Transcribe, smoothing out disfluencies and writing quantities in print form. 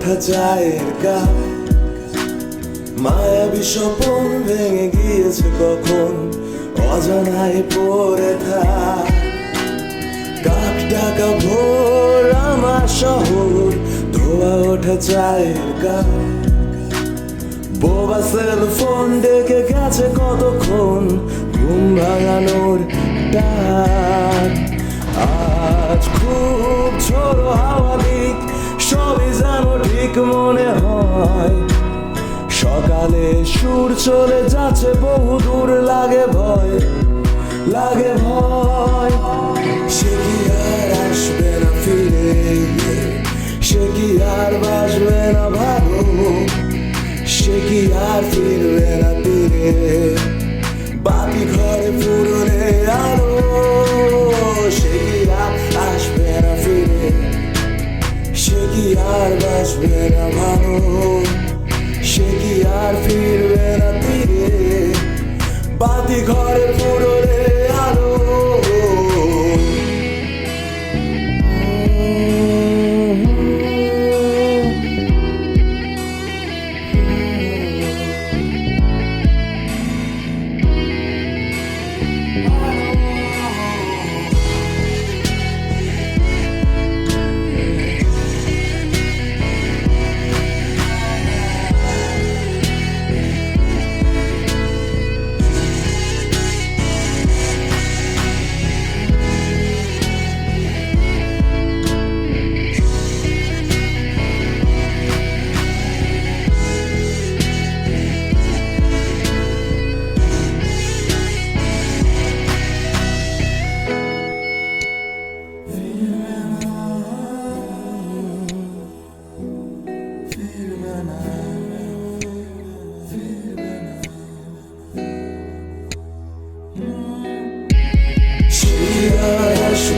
ওঠা চায়ের কাপ, মায়াবী স্বপন ভেঙে গিয়েছে কখন, অজানায় পড়ে থাক। কাক ডাকা ভোর আমার শহর, ধোয়া ওঠা চায়ের কাপ, বোবা সেল ফোন ডেকে গেছে কতক্ষণ, ঘুম ভাঙানোর ডাক। আজ খুব ঝোড়ো হাওয়া দিক, সবই যেন ঠিক মনে হয়। সকালে সুর চলে যাচ্ছে বহু দূর, লাগে ভয়, লাগে ভয়। সে কি আর আসবে না ফিরে, সে কি আর বাসবে না ভালো, সে কি আর ফিরবে না তীরে, বাকি ঘরে পুরনে আলো। সে কি আর আসবে না ফিরে, সে কি আর বাসবে না ভালো, সে কি আর ফিরবে না তীরে, বাতি ঘরে পুরনে আলো। She